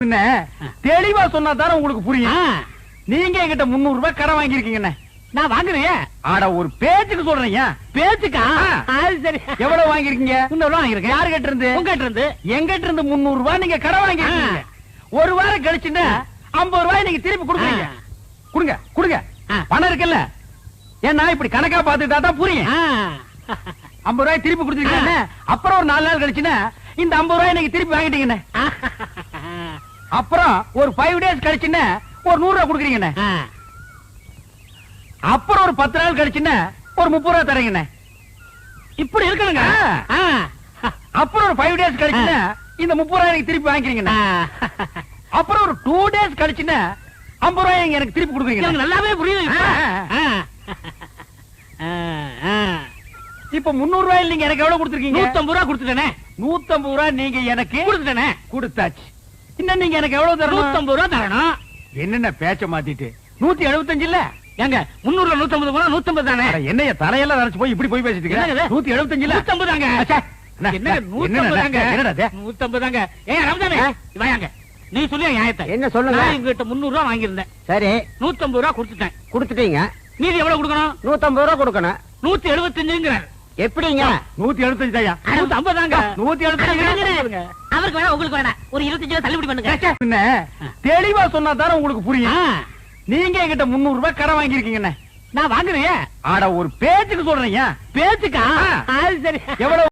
என்ன தெளிவா சொன்னா தானே உங்களுக்கு புரியும். நீங்க என்கிட்ட 300 ரூபாய் கடன் வாங்கிருக்கீங்க. நான் வாங்குறேன். ஆட ஒரு பேச்சுக்கு சொல்றீங்க. பேச்சுக்கா? சரி. எவ்வளவு வாங்கிருக்கீங்க? 300 ரூபாய் வாங்கிருக்கேன். யாரு கிட்ட இருந்து? உங்ககிட்ட இருந்து. எங்கிட்ட இருந்து 300 ரூபாய் நீங்க கடன் வாங்கிருக்கீங்க. ஒரு வாரம் கழிச்சுன்னா 50 ரூபாய் நீங்க திருப்பி கொடுக்குறீங்க. கொடுங்க கொடுங்க. பணம் இருக்குல்ல, ஏன்னா இப்படி கணக்கா பாத்துட்டா தான் புரியும். 50 ரூபாய் திருப்பி கொடுத்துருக்கீங்க. அப்புறம் ஒரு 4 நாள் கழிச்சுன்னா இந்த 50 ரூபாய் நீங்க திருப்பி வாங்கிட்டீங்க. அப்புறம் ஒரு 5 டேஸ் கழிச்சுன்னா ஒரு 100 ரூபாய் கொடுக்குறீங்க. அப்புறம் ஒரு 10 நாள் கழிச்சுன்னா ஒரு 30 ரூபாய் தரீங்க. இப்படி இருக்கணுங்க. அப்புறம் ஒரு 5 டேஸ் கழிச்சுன்னா இந்த 30 ரூபாய் எனக்கு திருப்பி வாங்கிக்கிறீங்க. அப்புறம் ஒரு 2 டேஸ் கழிச்சுன்னா 50 ரூபாய் எனக்கு திருப்பி கொடுக்குறீங்க. நல்லாவே புரியுது. இப்ப 300 ரூபாய் நீங்க எனக்கு எவ்வளவு கொடுத்துருக்கீங்க? 150 ரூபாய் கொடுத்துட்டேனே. 150 ரூபாய் நீங்க எனக்கு கொடுத்துட்டேனே. கொடுத்தாச்சு. இன்னும் நீங்க எனக்கு எவ்வளவு தரணும்? 150 ரூபாய் தரணும். என்னென்ன பேச்ச மாத்திட்டு 175 இல்ல? ஏங்க 300 150 போனா 150 தானே. என்னைய தலையெல்லாம் நரைச்சு போய் இப்படி போய் பேசிட்டு இருக்க? 175 இல்ல? 150 தாங்க. என்னங்க 150 தாங்க. என்னடா 150 தாங்க. ஏங்க ரம்ஜானே வாங்க. நீ சொல்லி நியாயத்தை. என்ன சொல்லுங்க? நான் உங்ககிட்ட 300 ரூபாய் வாங்கியிருந்தேன். சரி 150 ரூபாய் கொடுத்துட்டேன். கொடுத்துட்டீங்க. மீதி எவ்வளவு கொடுக்கணும்? 150 ரூபாய் கொடுக்கணும். 175ங்கறார். எப்படிங்க? 175 தாயா? 150 தாங்க. 175. அவருக்கு வேணா உங்களுக்கு வேணா ஒரு 25 ரூபாய் தள்ளுபடி பண்ணுங்க. என்ன தெளிவா சொன்னா தானே உங்களுக்கு புரியும். நீங்க என்கிட்ட 300 ரூபாய் கடன் வாங்கிருக்கீங்க. நான் வாங்குறேன். ஆட ஒரு பேச்சுக்கு சொல்றீங்க. பேச்சுக்கா? சரி. எவ்வளவு